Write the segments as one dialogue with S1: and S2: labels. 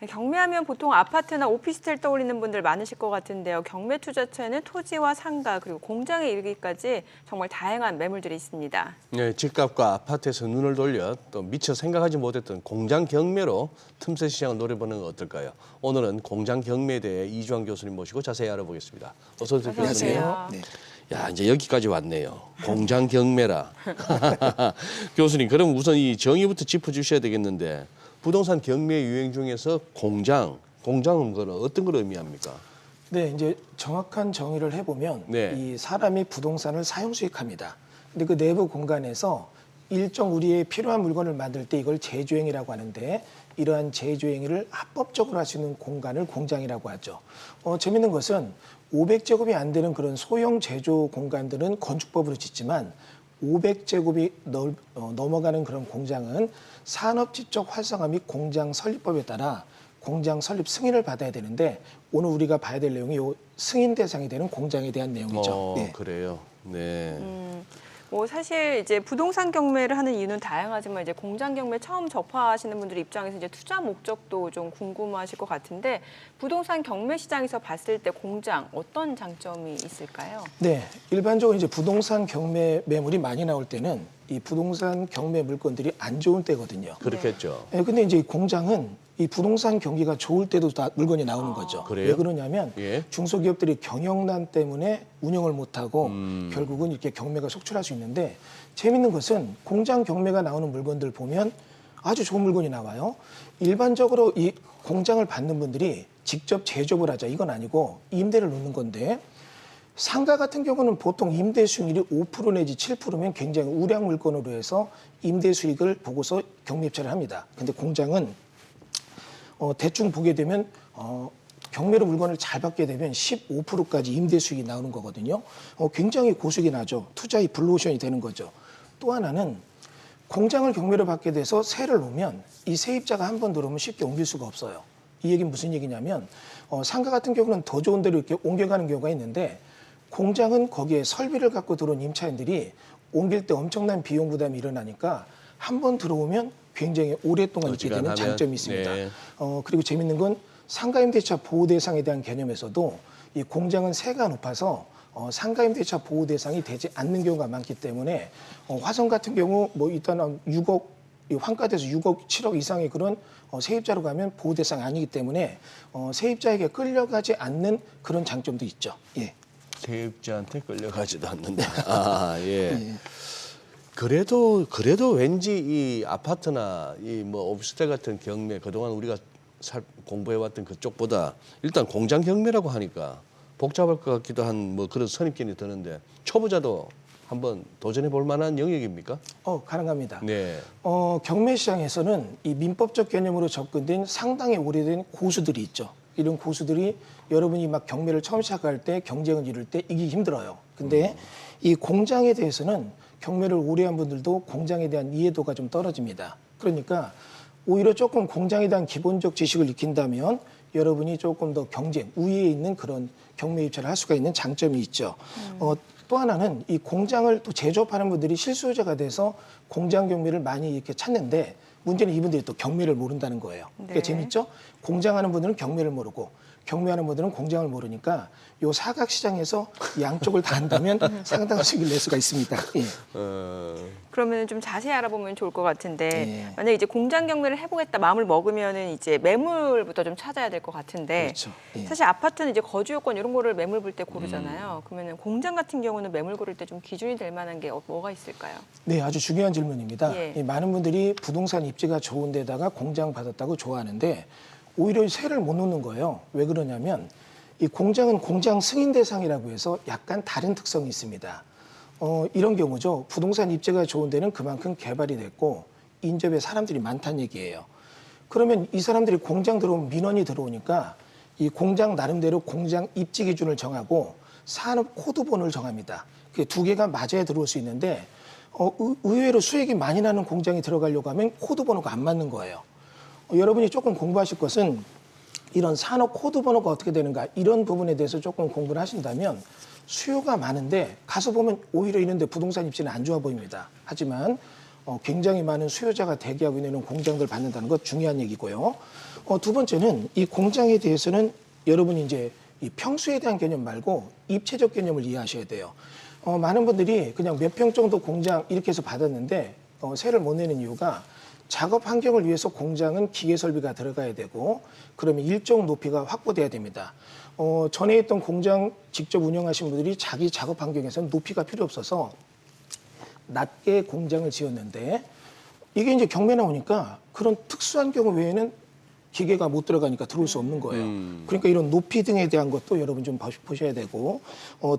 S1: 경매하면 보통 아파트나 오피스텔 떠올리는 분들 많으실 것 같은데요. 경매 투자처에는 토지와 상가 그리고 공장에 이르기까지 정말 다양한 매물들이 있습니다.
S2: 네, 집값과 아파트에서 눈을 돌려 또 미처 생각하지 못했던 공장 경매로 틈새 시장을 노려보는 건 어떨까요? 오늘은 공장 경매에 대해 이주환 교수님 모시고 자세히 알아보겠습니다. 어서 오세요, 교수님.
S1: 안녕하세요.
S3: 네.
S2: 야, 이제 여기까지 왔네요. 공장 경매라. 교수님, 그럼 우선 이 정의부터 짚어주셔야 되겠는데 부동산 경매 유행 중에서 공장은 어떤 걸 의미합니까?
S3: 네, 이제 정확한 정의를 해보면
S2: 네.
S3: 이 사람이 부동산을 사용 수익합니다. 근데 그 내부 공간에서 일정 우리의 필요한 물건을 만들 때 이걸 제조행위라고 하는데 이러한 제조행위를 합법적으로 할 수 있는 공간을 공장이라고 하죠. 재밌는 것은 500제곱이 안 되는 그런 소형 제조 공간들은 건축법으로 짓지만 500제곱이 넘어가는 그런 공장은 산업지적 활성화 및 공장 설립법에 따라 공장 설립 승인을 받아야 되는데 오늘 우리가 봐야 될 내용이 이 승인 대상이 되는 공장에 대한 내용이죠. 네.
S2: 그래요. 네.
S1: 사실 이제 부동산 경매를 하는 이유는 다양하지만 이제 공장 경매 처음 접하시는 분들 입장에서 이제 투자 목적도 좀 궁금하실 것 같은데 부동산 경매 시장에서 봤을 때 공장 어떤 장점이 있을까요?
S3: 네, 일반적으로 이제 부동산 경매 매물이 많이 나올 때는 이 부동산 경매 물건들이 안 좋은 때거든요.
S2: 그렇겠죠.
S3: 네, 근데 이제 이 공장은 이 부동산 경기가 좋을 때도 다 물건이 나오는 거죠.
S2: 그래요?
S3: 왜 그러냐면
S2: 예.
S3: 중소기업들이 경영난 때문에 운영을 못하고 결국은 이렇게 경매가 속출할 수 있는데 재밌는 것은 공장 경매가 나오는 물건들 보면 아주 좋은 물건이 나와요. 일반적으로 이 공장을 받는 분들이 직접 제조업을 하자 이건 아니고 임대를 놓는 건데 상가 같은 경우는 보통 임대 수익률이 5% 내지 7%면 굉장히 우량 물건으로 해서 임대 수익을 보고서 경매 입찰을 합니다. 근데 공장은 대충 보게 되면 경매로 물건을 잘 받게 되면 15%까지 임대 수익이 나오는 거거든요. 굉장히 고수익이 나죠. 투자의 블루오션이 되는 거죠. 또 하나는 공장을 경매로 받게 돼서 세를 놓으면 이 세입자가 한 번 들어오면 쉽게 옮길 수가 없어요. 이 얘기는 무슨 얘기냐면 상가 같은 경우는 더 좋은 데로 이렇게 옮겨가는 경우가 있는데 공장은 거기에 설비를 갖고 들어온 임차인들이 옮길 때 엄청난 비용 부담이 일어나니까 한 번 들어오면 굉장히 오랫동안 있게 되는 장점이 있습니다.
S2: 네.
S3: 그리고 재밌는 건 상가임대차 보호 대상에 대한 개념에서도 이 공장은 세가 높아서 상가임대차 보호 대상이 되지 않는 경우가 많기 때문에 화성 같은 경우 뭐 일단 6억 환가돼서 6억, 7억 이상의 그런 세입자로 가면 보호 대상이 아니기 때문에 세입자에게 끌려가지 않는 그런 장점도 있죠. 예.
S2: 세입자한테 끌려가지도 않는다. 예. 예. 그래도 왠지 이 아파트나 이 뭐 오피스텔 같은 경매 그동안 우리가 공부해왔던 그쪽보다 일단 공장 경매라고 하니까 복잡할 것 같기도 한 뭐 그런 선입견이 드는데 초보자도 한번 도전해 볼 만한 영역입니까?
S3: 가능합니다.
S2: 네.
S3: 경매 시장에서는 이 민법적 개념으로 접근된 상당히 오래된 고수들이 있죠. 이런 고수들이 여러분이 막 경매를 처음 시작할 때 경쟁을 이룰 때 이기기 힘들어요. 근데 이 공장에 대해서는 경매를 오래 한 분들도 공장에 대한 이해도가 좀 떨어집니다. 그러니까 오히려 조금 공장에 대한 기본적 지식을 익힌다면 여러분이 조금 더 경쟁, 우위에 있는 그런 경매 입찰을 할 수가 있는 장점이 있죠. 또 하나는 이 공장을 또 제조업하는 분들이 실수요자가 돼서 공장 경매를 많이 이렇게 찾는데 문제는 이분들이 또 경매를 모른다는 거예요. 그러니까
S1: 네.
S3: 재밌죠? 공장하는 분들은 경매를 모르고 경매하는 분들은 공장을 모르니까 요 사각시장에서 양쪽을 다 한다면 상당한 수익을 낼 수가 있습니다. 예.
S1: 그러면 좀 자세히 알아보면 좋을 것 같은데
S3: 네.
S1: 만약 이제 공장 경매를 해보겠다 마음을 먹으면은 이제 매물부터 좀 찾아야 될 것 같은데
S3: 그렇죠. 예.
S1: 사실 아파트는 이제 거주 요건 이런 거를 매물 볼 때 고르잖아요. 그러면은 공장 같은 경우는 매물 고를 때 좀 기준이 될 만한 게 뭐가 있을까요?
S3: 네, 아주 중요한 질문입니다.
S1: 예.
S3: 이 많은 분들이 부동산 입지가 좋은 데다가 공장 받았다고 좋아하는데 오히려 세를 못 놓는 거예요. 왜 그러냐면 이 공장은 공장 승인 대상이라고 해서 약간 다른 특성이 있습니다. 이런 경우죠. 부동산 입지가 좋은 데는 그만큼 개발이 됐고 인접에 사람들이 많다는 얘기예요. 그러면 이 사람들이 공장 들어오면 민원이 들어오니까 이 공장 나름대로 공장 입지 기준을 정하고 산업 코드 번호를 정합니다. 그게 두 개가 맞아야 들어올 수 있는데 의외로 수익이 많이 나는 공장에 들어가려고 하면 코드 번호가 안 맞는 거예요. 여러분이 조금 공부하실 것은 이런 산업 코드 번호가 어떻게 되는가 이런 부분에 대해서 조금 공부를 하신다면 수요가 많은데 가서 보면 오히려 이런 데 부동산 입지는 안 좋아 보입니다. 하지만 굉장히 많은 수요자가 대기하고 있는 공장들 받는다는 것 중요한 얘기고요. 두 번째는 이 공장에 대해서는 여러분이 이제 이 평수에 대한 개념 말고 입체적 개념을 이해하셔야 돼요. 많은 분들이 그냥 몇 평 정도 공장 이렇게 해서 받았는데 세를 못 내는 이유가 작업 환경을 위해서 공장은 기계 설비가 들어가야 되고 그러면 일정 높이가 확보돼야 됩니다. 전에 있던 공장 직접 운영하신 분들이 자기 작업 환경에서는 높이가 필요 없어서 낮게 공장을 지었는데 이게 이제 경매 나오니까 그런 특수한 경우 외에는 기계가 못 들어가니까 들어올 수 없는 거예요. 그러니까 이런 높이 등에 대한 것도 여러분 좀 보셔야 되고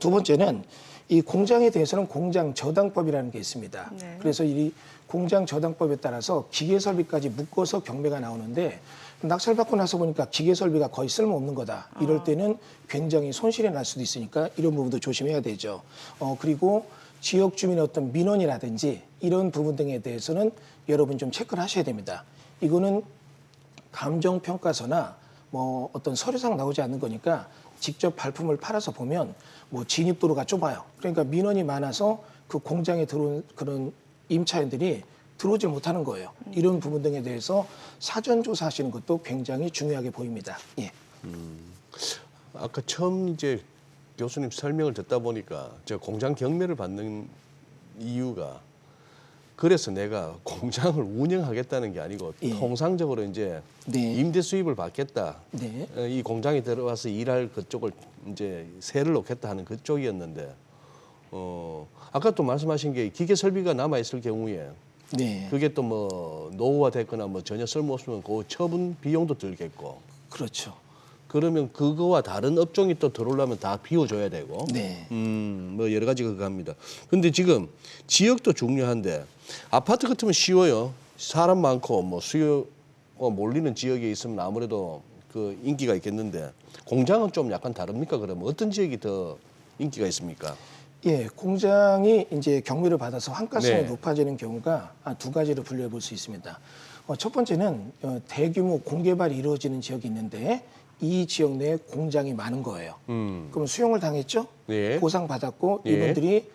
S3: 두 번째는 이 공장에 대해서는 공장 저당법이라는 게 있습니다.
S1: 네.
S3: 그래서 이 공장 저당법에 따라서 기계 설비까지 묶어서 경매가 나오는데 낙찰받고 나서 보니까 기계 설비가 거의 쓸모없는 거다. 이럴 때는 굉장히 손실이 날 수도 있으니까 이런 부분도 조심해야 되죠. 그리고 지역 주민의 어떤 민원이라든지 이런 부분 등에 대해서는 여러분 좀 체크를 하셔야 됩니다. 이거는 감정평가서나 뭐 어떤 서류상 나오지 않는 거니까 직접 발품을 팔아서 보면 뭐 진입도로가 좁아요. 그러니까 민원이 많아서 그 공장에 들어온 그런 임차인들이 들어오지 못하는 거예요. 이런 부분 등에 대해서 사전 조사하시는 것도 굉장히 중요하게 보입니다. 예.
S2: 아까 처음 이제 교수님 설명을 듣다 보니까 제가 공장 경매를 받는 이유가 그래서 내가 공장을 운영하겠다는 게 아니고
S3: 예.
S2: 통상적으로 이제
S3: 네.
S2: 임대 수입을 받겠다.
S3: 네.
S2: 이 공장에 들어와서 일할 그쪽을 이제 세를 놓겠다 하는 그쪽이었는데 아까 또 말씀하신 게 기계 설비가 남아 있을 경우에
S3: 네.
S2: 그게 또 뭐 노후화 됐거나 뭐 전혀 쓸모없으면 그 처분 비용도 들겠고
S3: 그렇죠.
S2: 그러면 그거와 다른 업종이 또 들어오려면 다 비워줘야 되고
S3: 네.
S2: 뭐 여러 가지가 그거 합니다. 근데 지금 지역도 중요한데 아파트 같으면 쉬워요. 사람 많고 뭐 수요가 몰리는 지역에 있으면 아무래도 그 인기가 있겠는데 공장은 좀 약간 다릅니까? 그러면 어떤 지역이 더 인기가 있습니까?
S3: 예, 공장이 이제 경매를 받아서 환가성이
S2: 네.
S3: 높아지는 경우가 두 가지로 분류해 볼 수 있습니다. 첫 번째는 대규모 공개발이 이루어지는 지역이 있는데 이 지역 내에 공장이 많은 거예요. 그럼 수용을 당했죠?
S2: 예.
S3: 보상받았고
S2: 예.
S3: 이분들이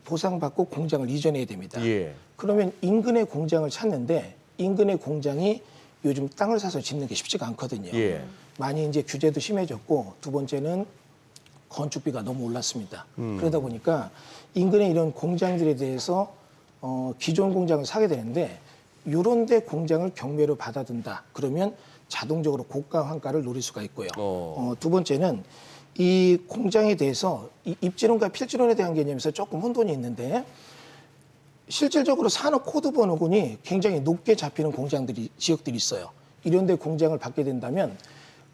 S3: 보상받고 공장을 이전해야 됩니다.
S2: 예.
S3: 그러면 인근의 공장을 찾는데 인근의 공장이 요즘 땅을 사서 짓는 게 쉽지가 않거든요.
S2: 예.
S3: 많이 이제 규제도 심해졌고 두 번째는 건축비가 너무 올랐습니다. 그러다 보니까 인근의 이런 공장들에 대해서 기존 공장을 사게 되는데 이런 데 공장을 경매로 받아둔다. 그러면 자동적으로 고가 환가를 노릴 수가 있고요. 두 번째는 이 공장에 대해서 이 입지론과 필지론에 대한 개념에서 조금 혼돈이 있는데 실질적으로 산업 코드 번호군이 굉장히 높게 잡히는 지역들이 있어요. 이런 데 공장을 받게 된다면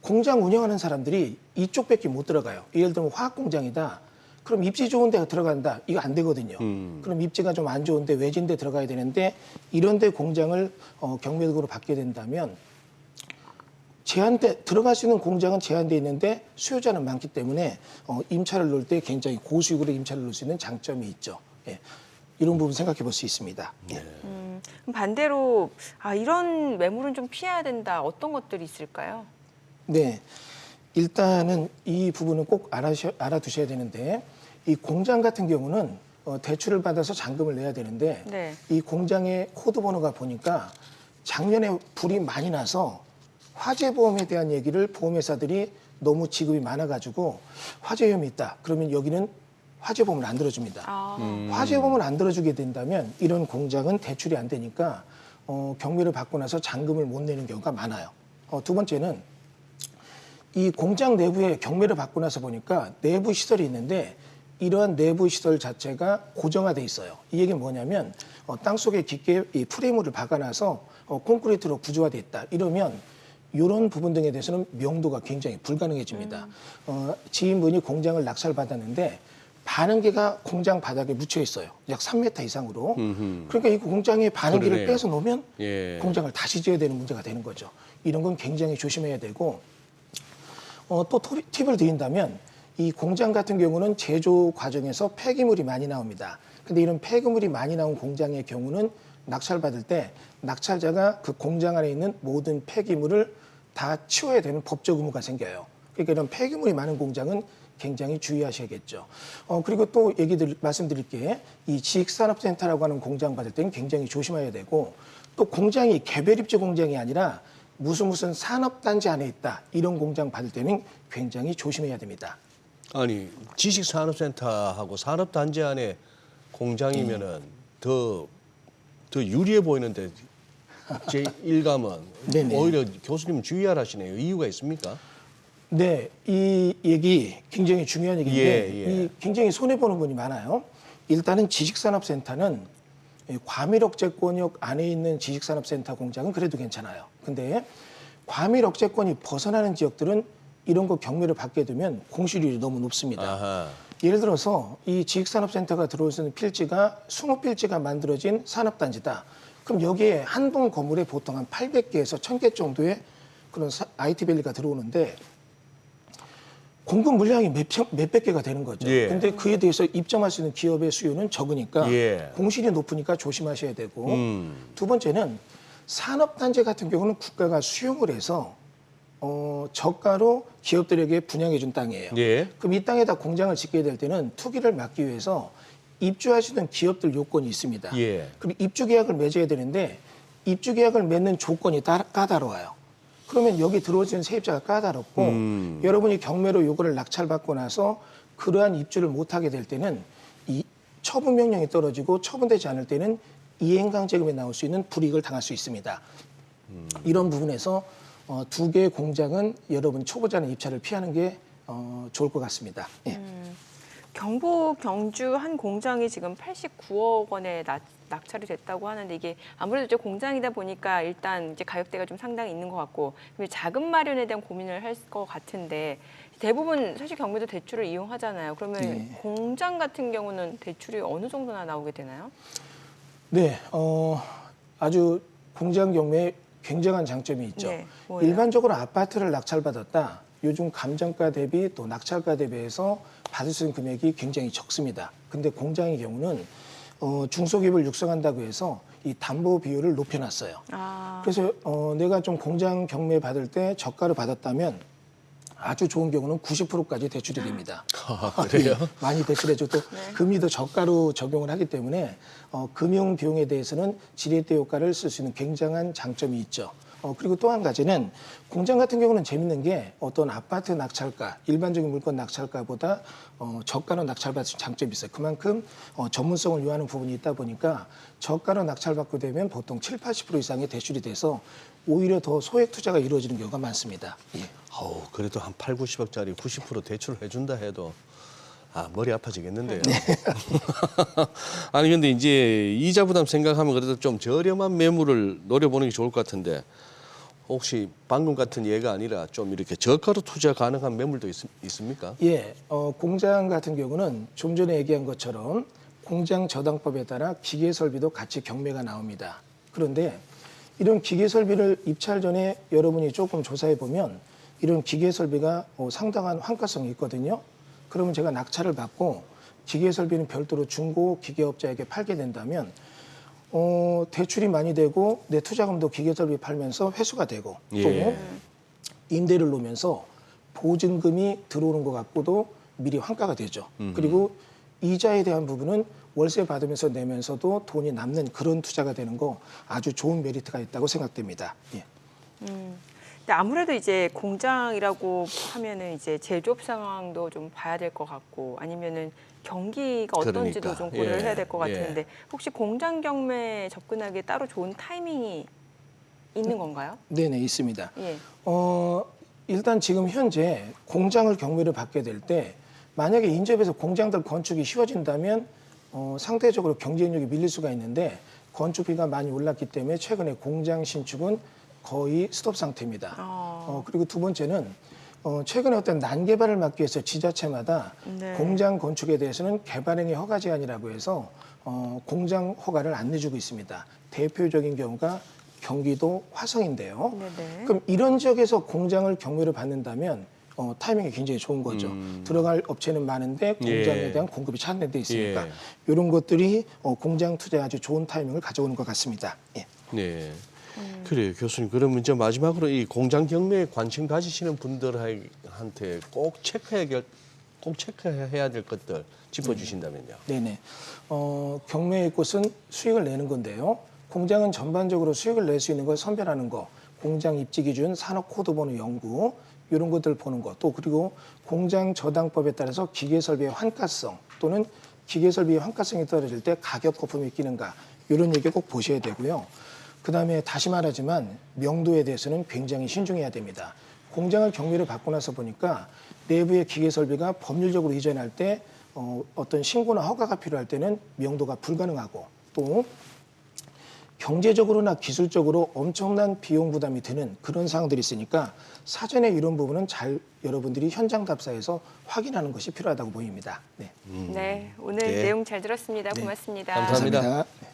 S3: 공장 운영하는 사람들이 이쪽밖에 못 들어가요. 예를 들면 화학 공장이다. 그럼 입지 좋은 데가 들어간다. 이거 안 되거든요. 그럼 입지가 좀 안 좋은데 외진 데 들어가야 되는데 이런 데 공장을 경매적으로 받게 된다면 들어갈 수 있는 공장은 제한돼 있는데 수요자는 많기 때문에 임차를 놓을 때 굉장히 고수익으로 임차를 놓을 수 있는 장점이 있죠. 예. 이런 부분 생각해 볼 수 있습니다. 예.
S1: 그럼 반대로 이런 매물은 좀 피해야 된다. 어떤 것들이 있을까요?
S3: 네. 일단은 이 부분은 꼭 알아두셔야 되는데 이 공장 같은 경우는 대출을 받아서 잔금을 내야 되는데
S1: 네.
S3: 이 공장의 코드 번호가 보니까 작년에 불이 많이 나서 화재 보험에 대한 얘기를 보험회사들이 너무 지급이 많아가지고 화재 위험이 있다. 그러면 여기는 화재 보험을 안 들어줍니다. 화재 보험을 안 들어주게 된다면 이런 공장은 대출이 안 되니까 경매를 받고 나서 잔금을 못 내는 경우가 많아요. 두 번째는 이 공장 내부에 경매를 받고 나서 보니까 내부 시설이 있는데 이러한 내부 시설 자체가 고정화돼 있어요. 이 얘기는 뭐냐면 땅속에 깊게 이 프레임을 박아놔서 콘크리트로 구조화돼 있다. 이러면 이런 부분 등에 대해서는 명도가 굉장히 불가능해집니다. 지인분이 공장을 낙찰받았는데 반응계가 공장 바닥에 묻혀 있어요. 약 3m 이상으로. 그러니까 이 공장에 반응계를
S2: 그러네요.
S3: 빼서 놓으면
S2: 예.
S3: 공장을 다시 지어야 되는 문제가 되는 거죠. 이런 건 굉장히 조심해야 되고 또 팁을 드린다면 이 공장 같은 경우는 제조 과정에서 폐기물이 많이 나옵니다. 근데 이런 폐기물이 많이 나온 공장의 경우는 낙찰받을 때 낙찰자가 그 공장 안에 있는 모든 폐기물을 다 치워야 되는 법적 의무가 생겨요. 그러니까 이런 폐기물이 많은 공장은 굉장히 주의하셔야겠죠. 그리고 또 말씀드릴 게 이 지식산업센터라고 하는 공장 받을 때는 굉장히 조심해야 되고 또 공장이 개별 입지 공장이 아니라 무슨 산업단지 안에 있다. 이런 공장 받을 때는 굉장히 조심해야 됩니다.
S2: 아니 지식산업센터하고 산업단지 안에 공장이면은 더 유리해 보이는데 제 일감은
S3: 네네.
S2: 오히려 교수님 주의하라시네요. 이유가 있습니까?
S3: 네, 이 얘기 굉장히 중요한 얘기인데
S2: 예, 예.
S3: 이 굉장히 손해 보는 분이 많아요. 일단은 지식산업센터는 과밀억제권역 안에 있는 지식산업센터 공장은 그래도 괜찮아요. 근데 과밀억제권이 벗어나는 지역들은 이런 거 경매를 받게 되면 공실률이 너무 높습니다.
S2: 아하.
S3: 예를 들어서 이 지식산업센터가 들어올 수 있는 필지가 20필지가 만들어진 산업단지다. 그럼 여기에 한 동 건물에 보통 한 800개에서 1000개 정도의 그런 IT밸리가 들어오는데 공급 물량이 몇백 개가 되는 거죠.
S2: 예.
S3: 근데 그에 대해서 입점할 수 있는 기업의 수요는 적으니까
S2: 예.
S3: 공실이 높으니까 조심하셔야 되고 두 번째는 산업단지 같은 경우는 국가가 수용을 해서 저가로 기업들에게 분양해 준 땅이에요.
S2: 예.
S3: 그럼 이 땅에다 공장을 짓게 될 때는 투기를 막기 위해서 입주하시는 기업들 요건이 있습니다.
S2: 예.
S3: 그럼 입주 계약을 맺어야 되는데 입주 계약을 맺는 조건이 까다로워요. 그러면 여기 들어오시는 세입자가 까다롭고 여러분이 경매로 요거를 낙찰받고 나서 그러한 입주를 못하게 될 때는 이 처분 명령이 떨어지고 처분되지 않을 때는 이행강제금에 나올 수 있는 불이익을 당할 수 있습니다. 이런 부분에서 두 개의 공장은 여러분 초보자는 입찰을 피하는 게 좋을 것 같습니다. 예.
S1: 경북 경주 한 공장이 지금 89억 원에 낙찰이 됐다고 하는데 이게 아무래도 이제 공장이다 보니까 일단 이제 가격대가 좀 상당히 있는 것 같고 자금 마련에 대한 고민을 할 것 같은데 대부분 사실 경매도 대출을 이용하잖아요. 그러면
S3: 네.
S1: 공장 같은 경우는 대출이 어느 정도나 나오게 되나요?
S3: 네, 아주 공장 경매에 굉장한 장점이 있죠.
S1: 네, 뭐예요?
S3: 일반적으로 아파트를 낙찰받았다. 요즘 감정가 대비 또 낙찰가 대비해서 받을 수 있는 금액이 굉장히 적습니다. 근데 공장의 경우는 중소기업을 육성한다고 해서 이 담보 비율을 높여놨어요.
S1: 아,
S3: 그래서 내가 좀 공장 경매 받을 때 저가로 받았다면 아주 좋은 경우는 90%까지 대출이 됩니다.
S2: 그래요?
S3: 예, 많이 대출해줘 또 금리도 저가로 적용을 하기 때문에 금융 비용에 대해서는 지렛대 효과를 쓸 수 있는 굉장한 장점이 있죠. 그리고 또 한 가지는 공장 같은 경우는 재밌는 게 어떤 아파트 낙찰가, 일반적인 물건 낙찰가보다 저가로 낙찰받을 수 있는 장점이 있어요. 그만큼 전문성을 요하는 부분이 있다 보니까 저가로 낙찰받고 되면 보통 70~80% 이상의 대출이 돼서 오히려 더 소액 투자가 이루어지는 경우가 많습니다. 예.
S2: 그래도 한 80~90억짜리 90% 대출을 해준다 해도 머리 아파지겠는데요. 아니 근데 이제 이자 부담 생각하면 그래도 좀 저렴한 매물을 노려보는 게 좋을 것 같은데 혹시 방금 같은 예가 아니라 좀 이렇게 저가로 투자 가능한 매물도 있습니까?
S3: 예, 공장 같은 경우는 좀 전에 얘기한 것처럼 공장 저당법에 따라 기계 설비도 같이 경매가 나옵니다. 그런데 이런 기계 설비를 입찰 전에 여러분이 조금 조사해 보면 이런 기계 설비가 상당한 환가성이 있거든요. 그러면 제가 낙찰을 받고 기계 설비는 별도로 중고 기계업자에게 팔게 된다면 대출이 많이 되고 내 투자금도 기계 설비 팔면서 회수가 되고 또
S2: 예.
S3: 임대를 놓으면서 보증금이 들어오는 것 같고도 미리 환가가 되죠. 그리고 이자에 대한 부분은 월세 받으면서 내면서도 돈이 남는 그런 투자가 되는 거 아주 좋은 메리트가 있다고 생각됩니다. 예.
S1: 근데 아무래도 이제 공장이라고 하면은 이제 제조업 상황도 좀 봐야 될 것 같고 아니면은 경기가 어떤지도
S2: 그러니까,
S1: 좀 고려를
S2: 예,
S1: 해야 될 것
S2: 예.
S1: 같은데 혹시 공장 경매에 접근하기에 따로 좋은 타이밍이 있는 건가요?
S3: 네네, 있습니다.
S1: 예.
S3: 일단 지금 현재 공장을 경매를 받게 될 때 만약에 인접해서 공장들 건축이 쉬워진다면 상대적으로 경쟁력이 밀릴 수가 있는데 건축비가 많이 올랐기 때문에 최근에 공장 신축은 거의 스톱 상태입니다. 그리고 두 번째는 최근에 어떤 난개발을 막기 위해서 지자체마다
S1: 네.
S3: 공장 건축에 대해서는 개발행위 허가 제한이라고 해서 공장 허가를 안 내주고 있습니다. 대표적인 경우가 경기도 화성인데요.
S1: 네네.
S3: 그럼 이런 지역에서 공장을 경매를 받는다면 타이밍이 굉장히 좋은 거죠. 들어갈 업체는 많은데 공장에
S2: 예.
S3: 대한 공급이 차단돼 있으니까
S2: 예.
S3: 이런 것들이 공장 투자에 아주 좋은 타이밍을 가져오는 것 같습니다. 예.
S2: 네. 그래요, 교수님. 그러면 이제 마지막으로 이 공장 경매에 관심 가지시는 분들한테 꼭 체크해야 될 것들 짚어주신다면요.
S3: 네네. 경매의 꽃은 수익을 내는 건데요. 공장은 전반적으로 수익을 낼 수 있는 걸 선별하는 거, 공장 입지 기준, 산업 코드 번호 연구 이런 것들 보는 것, 또 그리고 공장 저당법에 따라서 기계 설비의 환가성 또는 기계 설비의 환가성이 떨어질 때 가격 거품이 끼는가 이런 얘기 꼭 보셔야 되고요. 그다음에 다시 말하지만 명도에 대해서는 굉장히 신중해야 됩니다. 공장을 경매를 받고 나서 보니까 내부의 기계 설비가 법률적으로 이전할 때 어떤 신고나 허가가 필요할 때는 명도가 불가능하고 또 경제적으로나 기술적으로 엄청난 비용 부담이 드는 그런 사항들이 있으니까 사전에 이런 부분은 잘 여러분들이 현장 답사에서 확인하는 것이 필요하다고 보입니다. 네.
S1: 네, 오늘
S2: 네.
S1: 내용 잘 들었습니다.
S3: 네.
S1: 고맙습니다.
S2: 감사합니다.
S3: 감사합니다.